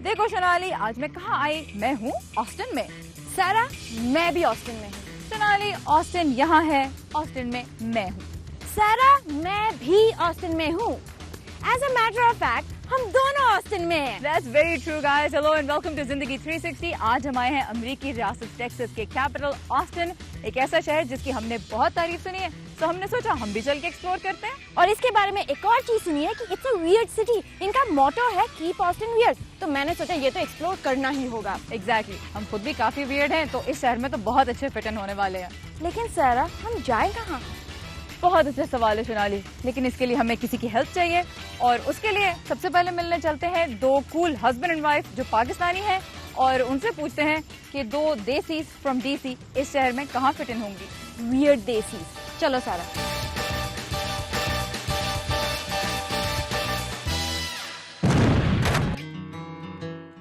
देखो सोनाली, आज मैं कहाँ आई? मैं हूँ ऑस्टिन में। सारा, मैं भी ऑस्टिन में हूँ। सोनाली, ऑस्टिन यहाँ है, ऑस्टिन में मैं हूँ। सारा, मैं भी ऑस्टिन में हूँ। As a matter of fact, हम दोनों ऑस्टिन में हैं। That's very true, guys. Hello and welcome to जिंदगी 360। आज हम आए हैं अमेरिकी रियासत टेक्सास के कैपिटल ऑस्टिन, एक ऐसा शहर जिसकी हमने बहुत तारीफ सुनी है, तो हमने सोचा हम भी चल के एक्सप्लोर करते हैं। और इसके बारे में एक और चीज सुनी है कि इट्स अ वियर्ड सिटी। इनका मोटो है कीप ऑस्टिन वियर्ड, तो मैंने सोचा ये तो एक्सप्लोर करना ही होगा। Exactly. हम खुद भी काफी वियर्ड हैं, तो इस शहर में तो बहुत अच्छे फिट इन होने वाले हैं। लेकिन सारा, हम जाए कहाँ? बहुत अच्छे सवाल है सोनाली, लेकिन इसके लिए हमें किसी की हेल्प चाहिए और उसके लिए सबसे पहले मिलने चलते हैं दो कूल हस्बैंड एंड वाइफ जो पाकिस्तानी हैं और उनसे पूछते हैं कि दो देसीज फ्रॉम डीसी इस शहर में कहाँ फिट इन होंगी। वियर्ड देसीज। चलो सारा।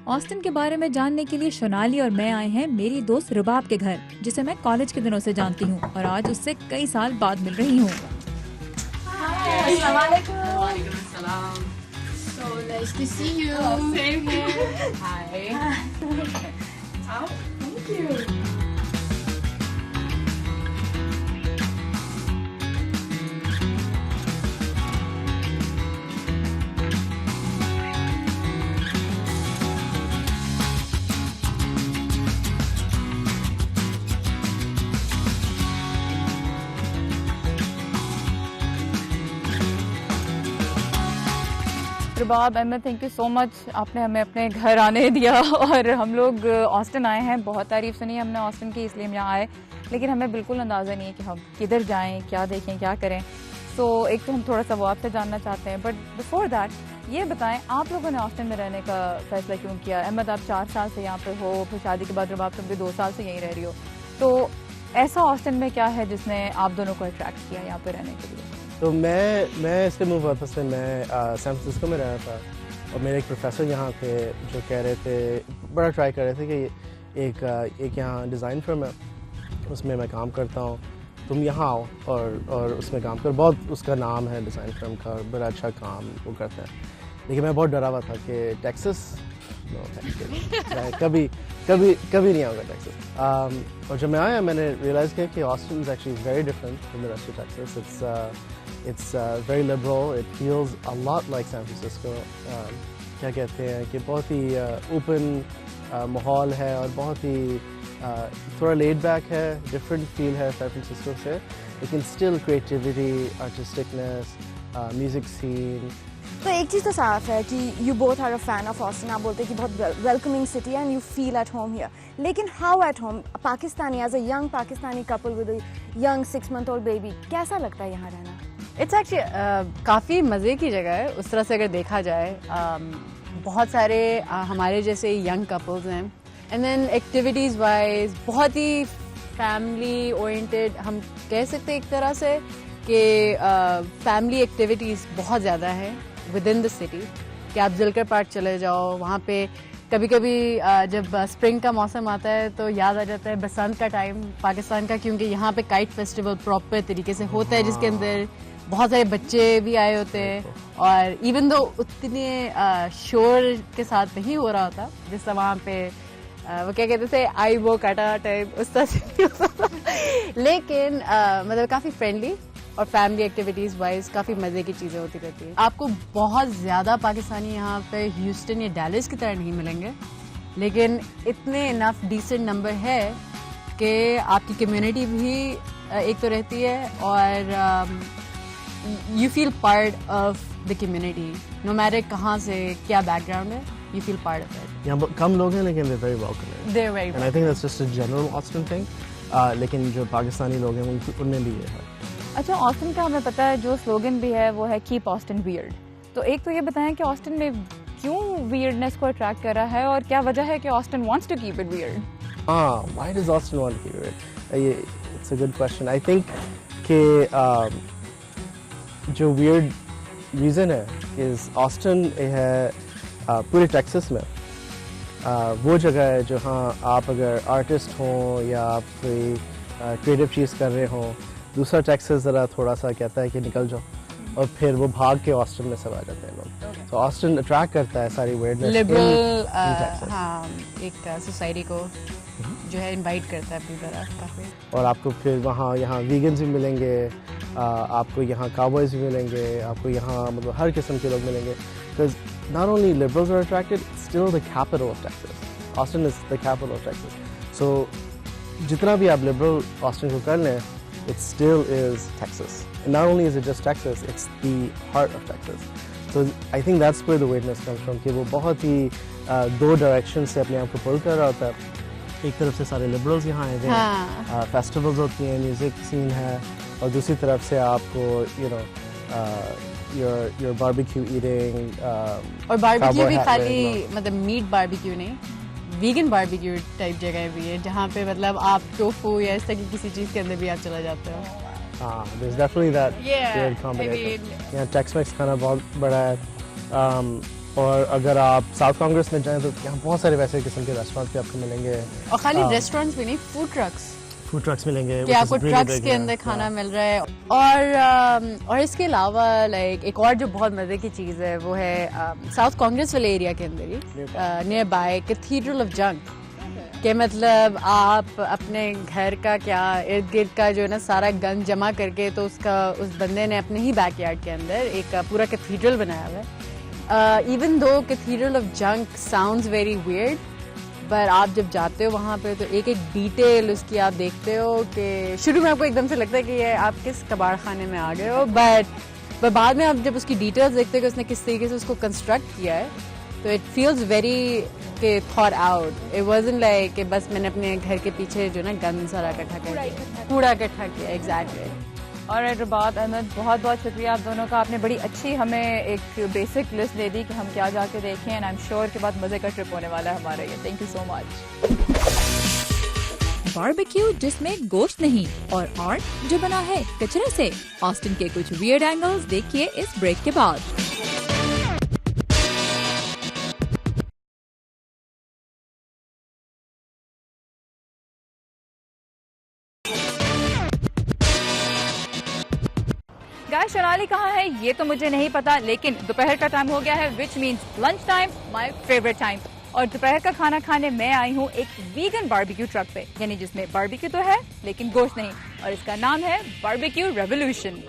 ऑस्टिन के बारे में जानने के लिए सोनाली और मैं आए हैं मेरी दोस्त रुबाब के घर, जिसे मैं कॉलेज के दिनों से जानती हूँ और आज उससे कई साल बाद मिल रही हूँ। So nice to see you. Same here. Hi. Oh, thank you. Rubab, Ahmad, thank you so much, आपने हमें अपने घर आने दिया और हम लोग ऑस्टिन आए हैं। बहुत तारीफ सुनी है हमने ऑस्टिन की, इसलिए हम यहाँ आए, लेकिन हमें बिल्कुल अंदाज़ा नहीं है कि हम किधर जाएं, क्या देखें, क्या करें। तो एक तो हम थोड़ा सा वो आपसे जानना चाहते हैं, बट बिफोर दैट ये बताएं आप लोगों ने ऑस्टिन में रहने का फैसला क्यों किया? अहमद, आप 4 साल से यहाँ पे हो, फिर शादी के बाद रुबाब तुम भी 2 साल से यहीं रह रही हो, तो ऐसा ऑस्टिन में क्या है जिसने आप दोनों को अट्रैक्ट किया यहाँ पे रहने के लिए? तो मैं इसलिए मूव हुआ था से मैं सैन फ्रांसिस्को में रहा था और मेरे एक प्रोफेसर यहाँ थे जो कह रहे थे, बड़ा ट्राई कर रहे थे कि एक यहाँ डिज़ाइन फर्म है, उसमें मैं काम करता हूँ, तुम यहाँ आओ और उसमें काम करो। बहुत उसका नाम है डिज़ाइन फर्म का, बड़ा अच्छा काम वो करते हैं। लेकिन मैं बहुत डरा हुआ था कि टेक्सास कभी नहीं आऊँगा टेक्सास। और जब मैं आया मैंने रियलाइज़ किया कि Austin is actually very different from the rest of Texas. It's very liberal. It feels a lot like San Francisco. क्या कहते हैं कि बहुत ही open माहौल है और बहुत ही थोड़ा laid back है, different feel है San Francisco से, लेकिन still creativity, artisticness, music scene. तो एक चीज़ तो साफ है कि you both are a fan of Austin. आप बोलते हैं कि बहुत welcoming city and you feel at home here. लेकिन how at home? Pakistani, as a young Pakistani couple with a young 6-month-old baby, कैसा लगता है यहाँ रहना? इट्स एक्चुअली काफ़ी मज़े की जगह है उस तरह से अगर देखा जाए। बहुत सारे हमारे जैसे यंग कपल्स हैं एंड देन एक्टिविटीज़ वाइज बहुत ही फैमिली ओरिएंटेड हम कह सकते हैं एक तरह से कि फैमिली एक्टिविटीज़ बहुत ज़्यादा है विद इन द सिटी। कि आप जिलकर पार्क चले जाओ, वहाँ पे कभी कभी जब स्प्रिंग का मौसम आता है तो याद आ जाता है बसंत का टाइम पाकिस्तान का, क्योंकि यहाँ पे काइट फेस्टिवल प्रॉपर तरीके से होता है जिसके अंदर बहुत सारे बच्चे भी आए होते हैं और इवन दो उतने शोर के साथ नहीं हो रहा होता जिस तरह वहाँ पे वो क्या कहते थे आई वो काटा टाइप उस तरह से होता था। लेकिन मतलब काफ़ी फ्रेंडली और फैमिली एक्टिविटीज़ वाइज काफ़ी मज़े की चीज़ें होती रहती है। आपको बहुत ज़्यादा पाकिस्तानी यहाँ पे ह्यूस्टन या डैलस की तरह नहीं मिलेंगे, लेकिन इतने इनफ डिसेंट नंबर है कि आपकी कम्युनिटी भी एक तो रहती है और you feel part of the community, no matter कहाँ से क्या background है, you feel part of it. यहाँ कम लोग हैं लेकिन they're very welcoming. They're very And I think that's just a general Austin thing. लेकिन जो पाकिस्तानी लोग हैं उनमें भी ये है। अच्छा, ऑस्टिन का हमें पता है जो स्लोगन भी है वो है कीप ऑस्टिन वियर्ड, तो एक तो ये बताएं कि ऑस्टिन में क्यों वियर्डनेस को अट्रैक्ट कर रहा है और क्या वजह है कि Austin wants to keep it weird? Why does Austin want to keep it? It's a good question. I think कि जो weird reason है is Austin है पूरे टेक्सास में वो जगह है जहाँ आप अगर आर्टिस्ट हो या आप कोई क्रिएटिव चीज़ कर रहे हो, दूसरा टेक्सास ज़रा थोड़ा सा कहता है कि निकल जाओ, और फिर वो भाग के ऑस्टिन में सब आ जाते हैं लोग। तो ऑस्टिन अट्रैक्ट करता है सारी weirdness लिबरल in Texas। हाँ एक सोसाइटी को जो है इनवाइट करता है अपनी तरफ काफी। और आपको फिर वहाँ यहाँ वीगन्स भी मिलेंगे, आपको यहाँ काउबॉयज भी मिलेंगे, आपको यहाँ मतलब हर किस्म के लोग मिलेंगे। Because not only liberals are attracted, still the capital of Texas. Austin is the capital of Texas. So जितना भी आप लिबरल ऑस्टिन को कर लें, it still is Texas. And not only is it just Texas, it's the heart of Texas. So I think that's where the weirdness comes from, कि वो बहुत ही दो डायरेक्शन से अपने आप को पुल कर रहा होता है। एक तरफ से सारे लिबरल्स यहाँ आए हुए हैं, फेस्टिवल्स होती हैं, म्यूजिक सीन है, और दूसरी तरफ से आपको your barbecue eating और बारबेक्यू भी खाली मतलब मीट बारबेक्यू नहीं, वीगन बारबेक्यू टाइप जगह भी है जहाँ पे मतलब आप टोफू या इस तरह की किसी चीज़ के अंदर भी आप चला जाते हो। हाँ, there's definitely that weird combination. यहाँ टेक्स-मैक्स खाना बहुत बड़ा है, और अगर आप साउथ कांग्रेस में जाएं तो यहाँ बहुत सारे वैसे किस्म के रेस्टोरेंट भी आपको मिलेंगे। और खाली रेस्टोरेंट्स भी नहीं, फूड ट्रक्स मिलेंगे कि आपको ट्रक्स के अंदर खाना मिल रहा है। और इसके अलावा लाइक एक और जो बहुत मजे की चीज़ है वो है साउथ कांग्रेस वाले एरिया के अंदर ही nearby cathedral of junk, कि मतलब आप अपने घर का क्या इर्द गिर्द का जो है ना सारा गंद जमा करके तो उस बंदे ने अपने ही बैकयार्ड के अंदर एक पूरा कैथीड्रल बनाया हुआ है। Even though cathedral of junk sounds very weird, पर आप जब जाते हो वहाँ पे तो एक एक डिटेल उसकी आप देखते हो कि शुरू में आपको एकदम से लगता है कि ये आप किस कबाड़ खाने में आ गए हो, बट बाद में आप जब उसकी डिटेल्स देखते हो कि उसने किस तरीके से उसको कंस्ट्रक्ट किया है तो इट फील्स वेरी के thought out. It wasn't like कि बस मैंने अपने घर के पीछे जो ना गंद सारा इकट्ठा कर कूड़ा इकट्ठा किया। एग्जैक्टली। और रुबात अहमद, बहुत बहुत शुक्रिया आप दोनों का, आपने बड़ी अच्छी हमें एक बेसिक लिस्ट दे दी कि हम क्या जाके देखें, एंड आई एम श्योर के बाद मजे का ट्रिप होने वाला है हमारा ये। Thank you so much. Barbecue जिसमें गोश्त नहीं और आर्ट जो बना है कचरे से, ऑस्टिन के कुछ वियर्ड एंगल्स देखिए इस ब्रेक के बाद। गाइस, सोनाली कहाँ है ये तो मुझे नहीं पता, लेकिन दोपहर का टाइम हो गया है, which means lunch time, my favourite time. और दोपहर का खाना खाने मैं आई हूँ एक वीगन बारबेक्यू ट्रक पे, यानी जिसमें बारबेक्यू तो है लेकिन गोश्त नहीं, और इसका नाम है बारबेक्यू रेवोल्यूशन।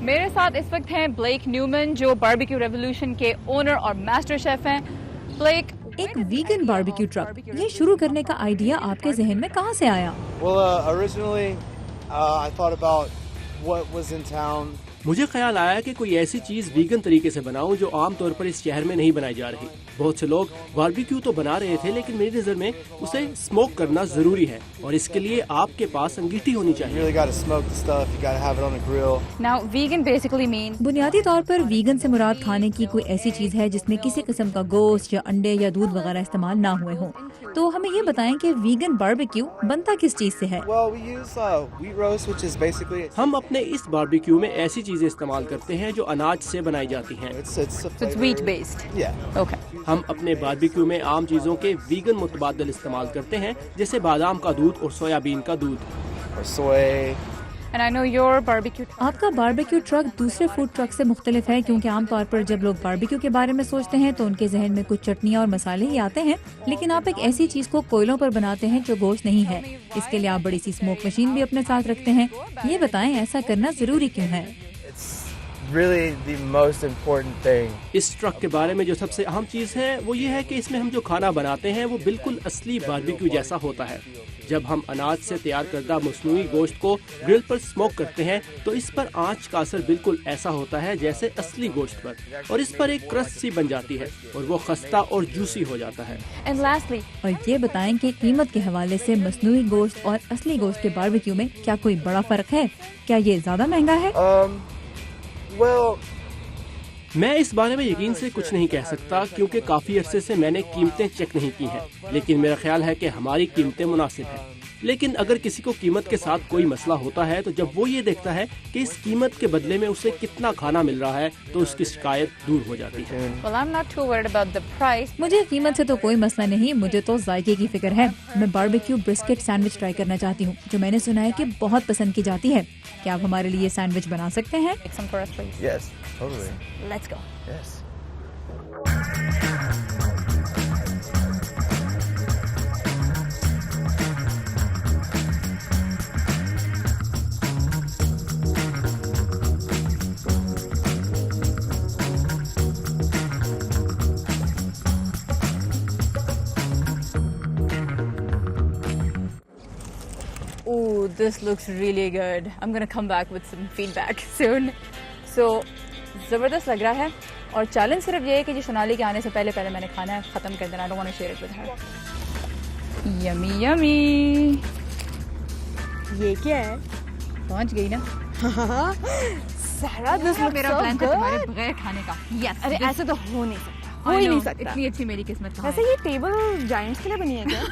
मेरे साथ इस वक्त हैं ब्लेक न्यूमन, जो बारबेक्यू रेवोल्यूशन के ओनर और मास्टर शेफ हैं। ब्लेक, एक वीगन बारबेक्यू ट्रक, ये शुरू करने का आइडिया आपके जहन में कहाँ से आया? Well, originally, I thought about what was in town. मुझे ख्याल आया कि कोई ऐसी चीज वीगन तरीके से बनाऊं जो आमतौर पर इस शहर में नहीं बनाई जा रही। बहुत से लोग बारबेक्यू तो बना रहे थे, लेकिन मेरी नजर में उसे स्मोक करना जरूरी है, और इसके लिए आपके पास अंगीठी होनी You चाहिए। really got to smoke the stuff. You got to have it on the grill. now vegan basically means बुनियादी तौर पर वीगन से मुराद खाने की कोई ऐसी चीज है जिसमें किसी किस्म का गोश्त या अंडे या दूध वगैरह इस्तेमाल ना हुए हों। तो हमें ये बताएं कि वीगन बारबेक्यू बनता किस चीज से है? Well, we use wheat roast, which is basically हम अपने इस बारबेक्यू में ऐसी चीजें इस्तेमाल करते हैं जो अनाज से बनाई जाती हैं। it's a it's flavor. wheat based. Yeah. Okay. हम अपने बारबेक्यू में आम चीजों के वीगन मुतबादल इस्तेमाल करते हैं, जैसे बादाम का दूध और सोयाबीन का दूध। Or soy. And I know your barbecue. आपका बारबेक्यू ट्रक दूसरे फूड ट्रक से मुख्तलिफ है, क्योंकि आमतौर पर जब लोग बारबेक्यू के बारे में सोचते हैं तो उनके जहन में कुछ चटनियाँ और मसाले ही आते हैं, लेकिन आप एक ऐसी चीज को कोयलों पर बनाते हैं जो गोश्त नहीं है। इसके लिए आप बड़ी सी स्मोक मशीन भी अपने साथ रखते हैं। ये बताएं ऐसा करना जरूरी क्यों है? It's really the most important thing. इस ट्रक के बारे में जो सबसे अहम चीज है वो ये है कि इसमें हम जो खाना बनाते हैं वो बिल्कुल असली बारबेक्यू जैसा होता है। जब हम अनाज से तैयार करदा मसनूई गोश्त को ग्रिल पर स्मोक करते हैं तो इस पर आंच का असर बिल्कुल ऐसा होता है जैसे असली गोश्त पर, और इस पर एक क्रस्ट सी बन जाती है और वो खस्ता और जूसी हो जाता है। And lastly, और ये बताएं कि कीमत के हवाले से मसनूई गोश्त और असली गोश्त के बारबेक्यू में क्या कोई बड़ा फर्क है? क्या ये ज्यादा महंगा है? Well, मैं इस बारे में यकीन से कुछ नहीं कह सकता, क्योंकि काफी अरसे से मैंने कीमतें चेक नहीं की हैं, लेकिन मेरा ख्याल है कि हमारी कीमतें मुनासिब हैं। लेकिन अगर किसी को कीमत के साथ कोई मसला होता है तो जब वो ये देखता है कि इस कीमत के बदले में उसे कितना खाना मिल रहा है तो उसकी शिकायत दूर हो जाती है। Well, I'm not too worried about the price. मुझे कीमत से तो कोई मसला नहीं, मुझे तो जायके की फिक्र है। मैं बारबेक्यू ब्रिस्केट सैंडविच ट्राई करना चाहती हूँ, जो मैंने सुना है कि बहुत पसंद की जाती है। क्या आप हमारे लिए सैंडविच बना सकते हैं? Make some for us, please. Yes, totally. Let's go. Yes. Ooh, this looks really good. I'm gonna come back with some feedback soon. So, ज़बरदस्त लग रहा है और चैलेंज सिर्फ ये है कि जो सोनाली के आने से पहले मैंने खाना है ख़त्म कर देना। I don't want to share it with her. Yummy, yummy. ये क्या है? पहुंच गई ना? सारा दिस लुक्स मेरा सो प्लान था तुम्हारे गुड। बगैर खाने का। Yes. अरे ऐसे तो हो नहीं सकता, हो ही नहीं सकता। इतनी अच्छी मेरी किस्मत कहाँ वैसे है? ये टेबल जायंट्स के लिए बनी है क्या?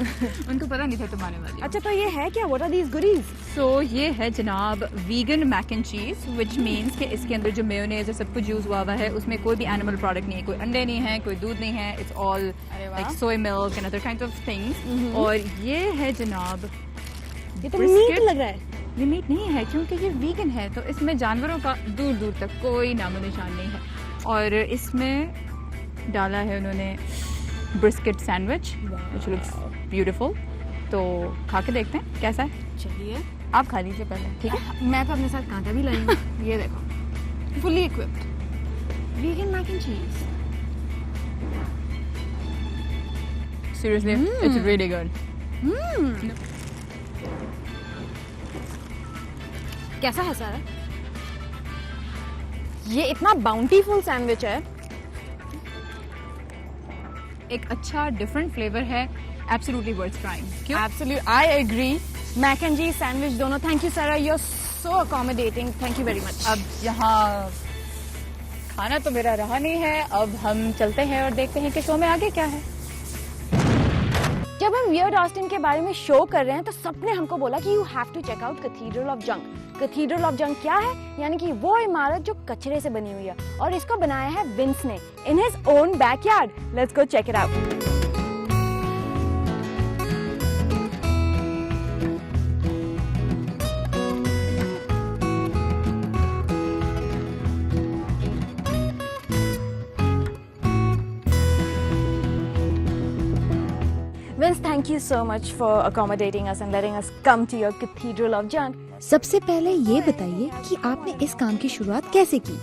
उनको पता नहीं था तुम आने वाली हो। अच्छा तो ये है क्या? What are these goodies? So ये है जनाब वीगन मैक एंड चीज, विच मीन्स कि इसके अंदर जो मेयोनेज है सब कुछ यूज हुआ हुआ है, उसमें कोई भी एनिमल प्रोडक्ट नहीं है, कोई अंडे नहीं है, कोई दूध नहीं है, it's all like soy milk and other kind of things. और ये है जनाब, ये तो Brisket। मीट लग रहा है। ये मीट नहीं है क्योंकि ये वीगन है, तो इसमें जानवरों का दूर दूर तक कोई नामो निशान नहीं है। और इसमें डाला है उन्होंने brisket sandwich which looks beautiful. तो खा के देखते हैं कैसा है। चलिए आप खा लीजिए पहले, ठीक है? मैं तो अपने साथ कांटा भी लाई हूँ। ये देखो, fully equipped vegan mac and cheese. Seriously, it's really good. कैसा है सारा? ये इतना बाउंटीफुल सैंडविच है। एक अच्छा डिफरेंट फ्लेवर है, एब्सोल्युटली वर्थ ट्राइंग। क्यों? Absolutely, I agree. Mac and cheese sandwich दोनों। Thank you Sara, you are so accommodating. Thank you very much. अब यहाँ खाना तो मेरा रहा नहीं है, अब हम चलते हैं और देखते हैं कि शो में आगे क्या है। जब हम वियर्ड ऑस्टिन के बारे में शो कर रहे हैं तो सबने हमको बोला कि you have to check out Cathedral of Junk. Cathedral of Junk क्या है? यानी कि वो इमारत जो कचरे से बनी हुई है, और इसको बनाया है विंस ने in his own backyard. Let's go check it out. Vince, thank you so much for accommodating us and letting us come to your Cathedral of Junk. सबसे पहले ये बताइए कि आपने इस काम की शुरुआत कैसे की?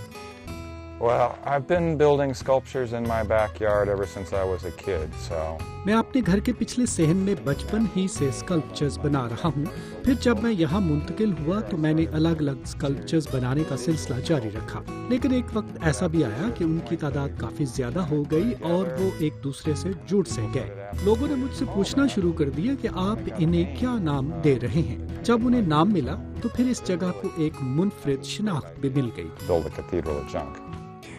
Well, I've been building sculptures in my backyard ever since I was a kid, so... मैं अपने घर के पिछले सहन में बचपन ही से स्कल्पचर्स बना रहा हूँ। फिर जब मैं यहाँ मुंतकिल हुआ तो मैंने अलग अलग स्कल्पचर्स बनाने का सिलसिला जारी रखा। लेकिन एक वक्त ऐसा भी आया कि उनकी तादाद काफी ज्यादा हो गई और वो एक दूसरे से जुड़ से गए। लोगों ने मुझसे पूछना शुरू कर दिया कि आप इन्हें क्या नाम दे रहे हैं। जब उन्हें नाम मिला तो फिर इस जगह को एक मुनफरिद शिनाख्त भी मिल गई। Build a cathedral of junk.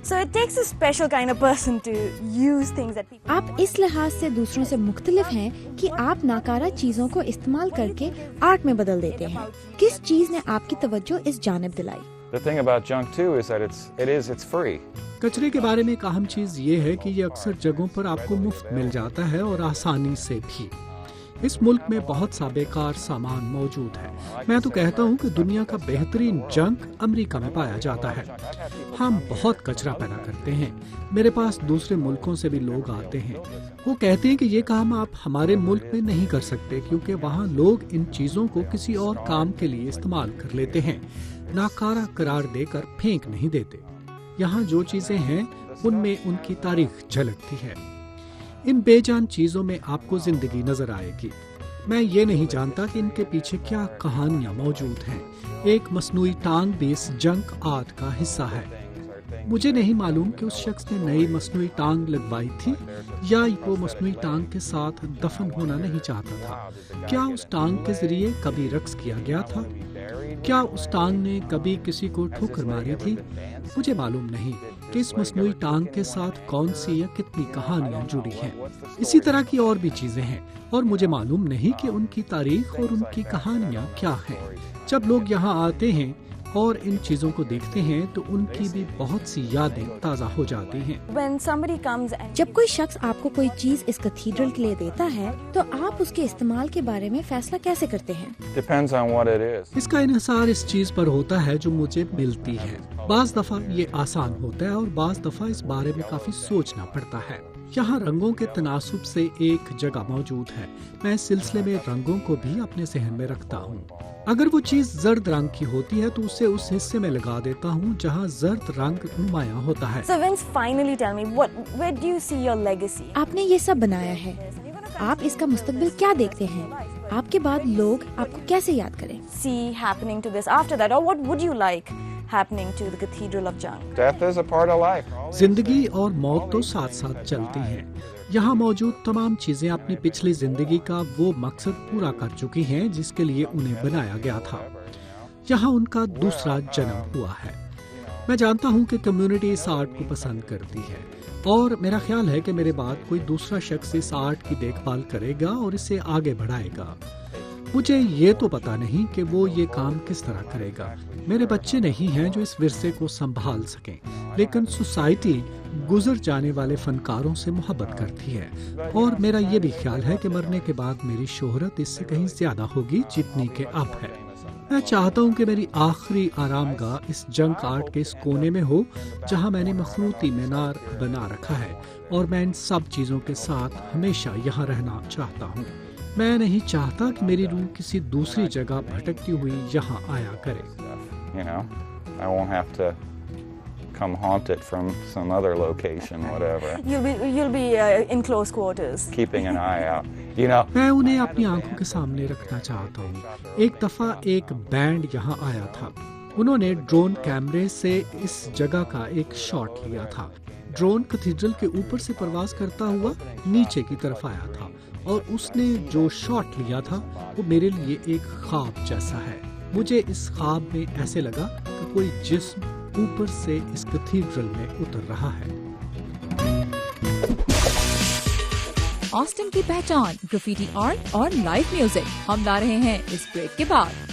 So it takes a special kind of person to use things that people... आप इस लिहाज से दूसरों से मुख्तलिफ हैं कि आप नाकारा चीजों को इस्तेमाल करके आर्ट में बदल देते हैं। किस चीज ने आपकी तवज्जो इस जानिब दिलाई? The thing about junk too is that it's free. कचरे के बारे में एक अहम चीज ये है कि ये अक्सर जगहों पर आपको मुफ्त मिल जाता है और आसानी से भी। इस मुल्क में बहुत सा बेकार सामान मौजूद है। मैं तो कहता हूँ कि दुनिया का बेहतरीन जंक अमेरिका में पाया जाता है। हम बहुत कचरा पैदा करते हैं। मेरे पास दूसरे मुल्कों से भी लोग आते हैं। वो कहते हैं कि ये काम आप हमारे मुल्क में नहीं कर सकते क्योंकि वहाँ लोग इन चीजों को किसी और काम के लिए इस्तेमाल कर लेते हैं, नाकारा करार देकर फेंक नहीं देते। यहाँ जो चीजें हैं उनमें उनकी तारीख झलकती है। इन बेजान चीजों में आपको जिंदगी नजर आएगी। मैं ये नहीं जानता कि इनके पीछे क्या कहानियां मौजूद हैं। एक मसनूई टांग भी इस जंक आर्ट का हिस्सा है। मुझे नहीं मालूम कि उस शख्स ने नई मसनूई टांग लगवाई थी या वो मसनूई टांग के साथ दफन होना नहीं चाहता था। क्या उस टांग के जरिए कभी रक्स किया गया था? क्या उस टांग ने कभी किसी को ठोकर मारी थी? मुझे मालूम नहीं, कि इस मसनूई टांग के साथ कौन सी या कितनी कहानियां जुड़ी हैं। इसी तरह की और भी चीजें हैं और मुझे मालूम नहीं कि उनकी तारीख और उनकी कहानियां क्या हैं। जब लोग यहाँ आते हैं और इन चीजों को देखते हैं तो उनकी भी बहुत सी यादें ताज़ा हो जाती हैं। When somebody comes and... जब कोई शख्स आपको कोई चीज इस कैथीड्रल के लिए देता है तो आप उसके इस्तेमाल के बारे में फैसला कैसे करते हैं? Depends on what it is. इसका इन्हिसार इस चीज पर होता है जो मुझे मिलती है। बाज दफा ये आसान होता है और बाज दफा इस बारे में काफी सोचना पड़ता है। यहाँ रंगों के तनासुब से एक जगह मौजूद है। मैं इस सिलसिले में रंगों को भी अपने जहन में रखता हूँ। अगर वो चीज जर्द रंग की होती है तो उसे उस हिस्से में लगा देता हूँ जहाँ जर्द रंग नुमाया होता है। So Vince, finally tell me, where do you see your legacy? आपने ये सब बनाया है, आप इसका मुस्तकबिल क्या देखते हैं? आपके बाद लोग आपको कैसे याद करें? See happening to this after that, or what would you like happening to the Cathedral of Jung? Death is a part of life. जिंदगी और मौत तो साथ साथ चलती हैं। यहाँ मौजूद तमाम चीजें अपनी पिछली जिंदगी का वो मकसद पूरा कर चुकी हैं जिसके लिए उन्हें बनाया गया था। यहाँ उनका दूसरा जन्म हुआ है। मैं जानता हूँ कि कम्युनिटी इस आर्ट को पसंद करती है और मेरा ख्याल है कि मेरे बाद कोई दूसरा शख्स इस आर्ट की देखभाल करेगा और इसे आगे बढ़ाएगा। मुझे ये तो पता नहीं कि वो ये काम किस तरह करेगा। मेरे बच्चे नहीं हैं जो इस विरसे को संभाल सकें, लेकिन सोसाइटी गुजर जाने वाले फनकारों से मोहब्बत करती है और मेरा ये भी ख्याल है कि मरने के बाद मेरी शोहरत इससे कहीं ज्यादा होगी जितनी के अब है। मैं चाहता हूँ कि मेरी आखिरी आरामगाह इस जंक आर्ट के इस कोने में हो जहाँ मैंने मखरूती मीनार बना रखा है और मैं इन सब चीजों के साथ हमेशा यहाँ रहना चाहता हूँ। मैं नहीं चाहता कि मेरी रूह किसी दूसरी जगह भटकती हुई यहाँ आया करे। You know, I won't have to come haunt it from some other location, whatever. You'll be in close quarters. Keeping an eye out, you know. मैं उन्हें अपनी आंखों के सामने रखना चाहता हूँ। एक दफा एक बैंड यहाँ आया था। उन्होंने ड्रोन कैमरे से इस जगह का एक शॉट लिया था। ड्रोन कैथीड्रल के ऊपर से परवाज करता हुआ नीचे की तरफ आया था और उसने जो शॉट लिया था वो मेरे लिए एक ख्वाब जैसा है। मुझे इस ख्वाब में ऐसे लगा कि कोई जिस्म ऊपर से इस कैथीड्रल में उतर रहा है। ऑस्टिन की पहचान ग्राफिटी आर्ट और लाइव म्यूजिक। हम ला रहे हैं इस ब्रेक के बाद।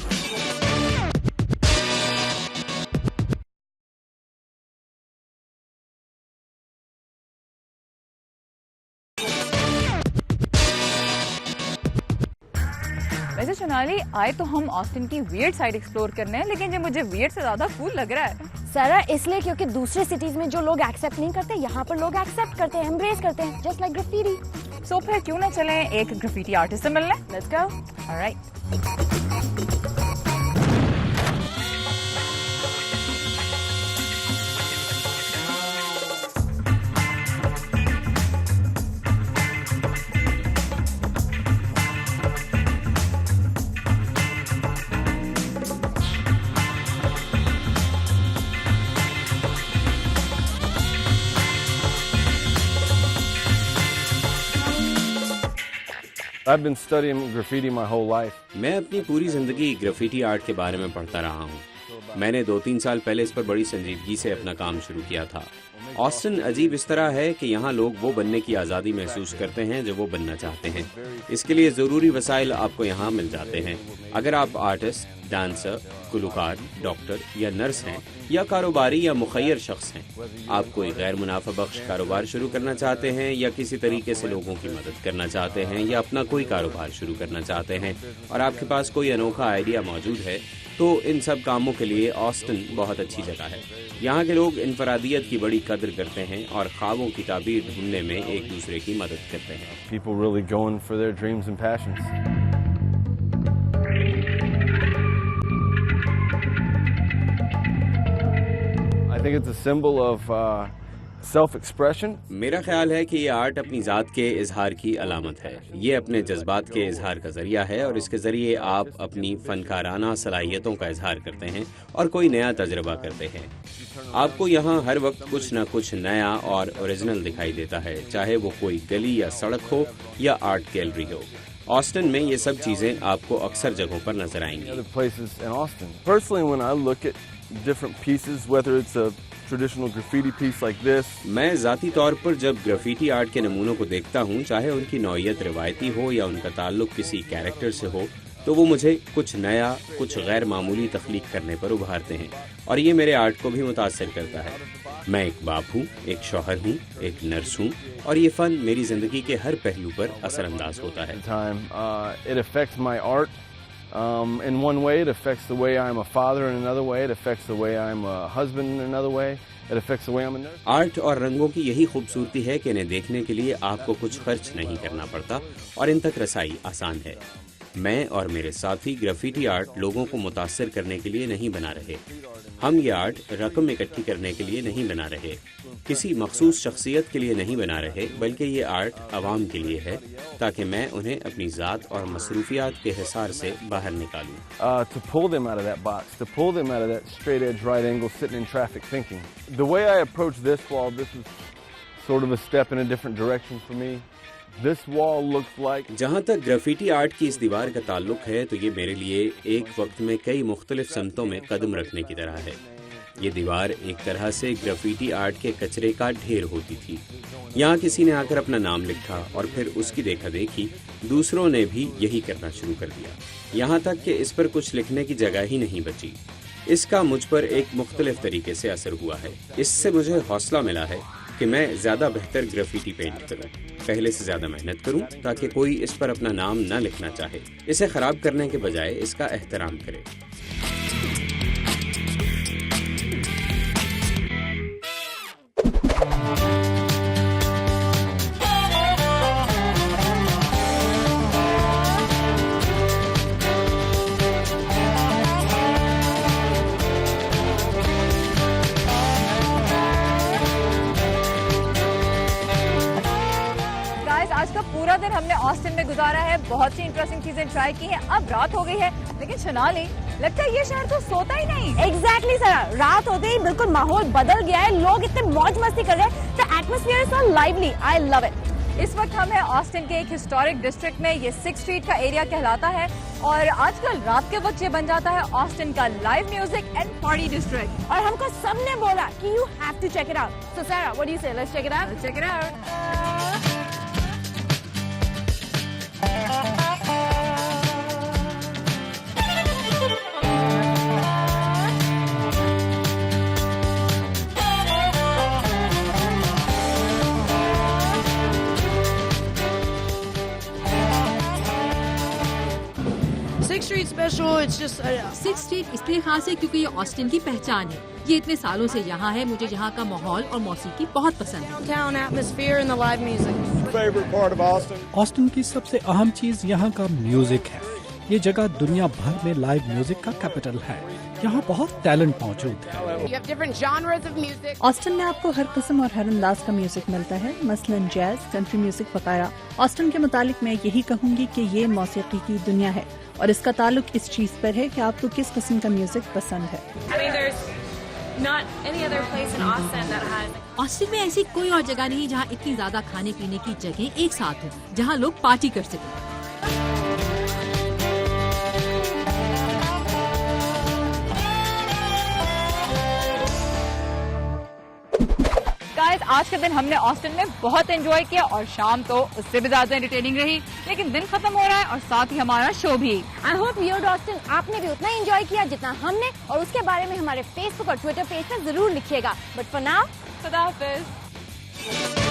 वैसे सोनाली, आए तो हम ऑस्टिन की वियर्ड साइड एक्सप्लोर करने हैं, लेकिन ये मुझे वियर्ड से ज्यादा कूल लग रहा है। सारा इसलिए क्योंकि दूसरे सिटीज में जो लोग एक्सेप्ट नहीं करते, यहाँ पर लोग एक्सेप्ट करते हैं, एम्ब्रेस करते हैं, जस्ट लाइक ग्राफिटी। सो फिर क्यों ना चलें एक ग्राफिटी आर्टिस्ट से मिलने? Let's go. Alright. I've been studying graffiti my whole life. मैं अपनी पूरी जिंदगी ग्राफिटी आर्ट के बारे में पढ़ता रहा हूँ। मैंने 2-3 साल पहले इस पर बड़ी संजीदगी से अपना काम शुरू किया था। ऑस्टिन अजीब इस तरह है कि यहाँ लोग वो बनने की आज़ादी महसूस करते हैं जो वो बनना चाहते हैं। इसके लिए ज़रूरी वसाइल आपको यहाँ मिल जाते हैं। अगर आप आर्टिस्ट, डांसर, गुलकार, डॉक्टर या नर्स हैं या कारोबारी या मुखय्यर शख्स हैं, आप कोई गैर मुनाफा बख्श कारोबार शुरू करना चाहते हैं या किसी तरीके से लोगों की मदद करना चाहते हैं या अपना कोई कारोबार शुरू करना चाहते हैं और आपके पास कोई अनोखा आइडिया मौजूद है, तो इन सब कामों के लिए ऑस्टिन बहुत अच्छी जगह है। यहाँ के लोग इनफरादियत की बड़ी कदर करते हैं और ख्वाबों की ताबीर ढूंढने में एक दूसरे की मदद करते हैं। People really going for their dreams and passions. I think it's a symbol of self-expression. मेरा ख्याल है कि ये आर्ट अपनी ज़ात के इजहार की अलामत है। ये अपने जज्बात के इजहार का जरिया है और इसके जरिए आप अपनी फनकाराना सलाहियतों का इजहार करते हैं और कोई नया तजर्बा करते हैं। आपको यहाँ हर वक्त कुछ न कुछ नया और ओरिजिनल दिखाई देता है, चाहे वो कोई गली या सड़क हो या आर्ट गैलरी हो। ऑस्टिन में ये सब चीजें आपको अक्सर जगहों पर नजर आएंगी। Other places in Austin. Personally, when I look at different pieces, whether it's a traditional graffiti piece like this, मैं जाती तौर पर जब ग्राफिटी आर्ट के नमूनों को देखता हूँ, चाहे उनकी नौइयत रिवायती हो या उनका ताल्लुक किसी कैरेक्टर से हो, तो वो मुझे कुछ नया, कुछ गैर मामूली तख्लीक करने पर उभारते हैं और ये मेरे आर्ट को भी मुतासर करता है। मैं एक बाप हूँ, एक शौहर हूँ, एक नर्स हूँ और ये फन मेरी जिंदगी के हर पहलू पर असरअंदाज होता है। it affects my art. In one way, it affects the way I'm a father. In another way, it affects the way I'm a husband. In another way, it affects the way I'm a nurse. Art और रंगों की यही खूबसूरती है कि इन्हें देखने के लिए आपको कुछ खर्च नहीं करना पड़ता और इन तक रसाई आसान है। मैं और मेरे साथी ग्राफिटी आर्ट लोगों को मुतासर करने के लिए नहीं बना रहे। हम ये आर्ट रकम इकट्ठी करने के लिए नहीं बना रहे, किसी मखसूस शख्सियत के लिए नहीं बना रहे, बल्कि ये आर्ट अवाम के लिए है ताकि मैं उन्हें अपनी ज़ात और मसरूफियात के हिसार से बाहर निकालूं। To pull them out of that box, to pull them out of that straight edge right angle sitting in traffic thinking. The way I approach this wall, this is sort of a step in a different direction for me. This wall looks like... जहाँ तक graffiti art की इस दीवार का ताल्लुक है तो ये मेरे लिए एक वक्त में कई मुख्तलिफ समतों में कदम रखने की तरह है। ये दीवार एक तरह से ग्राफिटी आर्ट के कचरे का ढेर होती थी। यहाँ किसी ने आकर अपना नाम लिखा और फिर उसकी देखा देखी दूसरों ने भी यही करना शुरू कर दिया, यहाँ तक कि इस पर कुछ लिखने की जगह ही नहीं बची। इसका मुझ पर एक मुख्तलिफ तरीके से असर हुआ है। इससे मुझे हौसला मिला है कि मैं ज़्यादा बेहतर ग्राफिटी पेंट करूं, पहले से ज़्यादा मेहनत करूं ताकि कोई इस पर अपना नाम न लिखना चाहे, इसे ख़राब करने के बजाय इसका एहतराम करे। आज का पूरा दिन हमने ऑस्टिन में गुजारा है, बहुत सी इंटरेस्टिंग चीजें ट्राई की हैं। अब रात हो गई है, लेकिन सोनाली लगता है ये शहर तो सोता ही नहीं। एग्जैक्टली सर, रात होते ही बिल्कुल माहौल बदल गया है, लोग इतने मौज मस्ती कर रहे हैं। The atmosphere is so lively, I love it. इस वक्त हम हैं ऑस्टिन के एक हिस्टोरिक डिस्ट्रिक्ट में, ये 6th स्ट्रीट का एरिया कहलाता है और आजकल रात के वक्त ये बन जाता है ऑस्टिन का live music and party district. और हमको सबने बोला कि you have to check it out. So Sara, what do you say? Let's check it out. Let's check it out. Sixth street इसलिए खास है क्योंकि ये ऑस्टिन की पहचान है। ये इतने सालों से यहाँ है, मुझे यहाँ का माहौल और मौसीकी बहुत पसंद है। ऑस्टिन की सबसे अहम चीज यहाँ का म्यूजिक है। ये जगह दुनिया भर में लाइव म्यूजिक का कैपिटल है। यहाँ बहुत टैलेंट मौजूद है। ऑस्टिन में आपको हर किस्म और हर अंदाज का म्यूजिक मिलता है, मसलन जैज, कंट्री म्यूजिक वगैरह। ऑस्टिन के मुतालिक मैं यही कहूँगी कि ये मौसीकी की दुनिया है और इसका ताल्लुक इस चीज पर है कि आपको किस किस्म का म्यूजिक पसंद है। ऑस्टिन में ऐसी कोई और जगह नहीं जहाँ इतनी ज्यादा खाने पीने की जगह एक साथ हो, जहाँ लोग पार्टी कर सकें। गाइस, आज के दिन हमने ऑस्टिन में बहुत एंजॉय किया और शाम तो उससे भी ज्यादा एंटरटेनिंग रही, लेकिन दिन खत्म हो रहा है और साथ ही हमारा शो भी। आई होप वियर्ड ऑस्टिन आपने भी उतना एंजॉय किया जितना हमने, और उसके बारे में हमारे फेसबुक और ट्विटर पेज पर जरूर लिखिएगा। बट फॉर नाउ, खुदा हाफिज।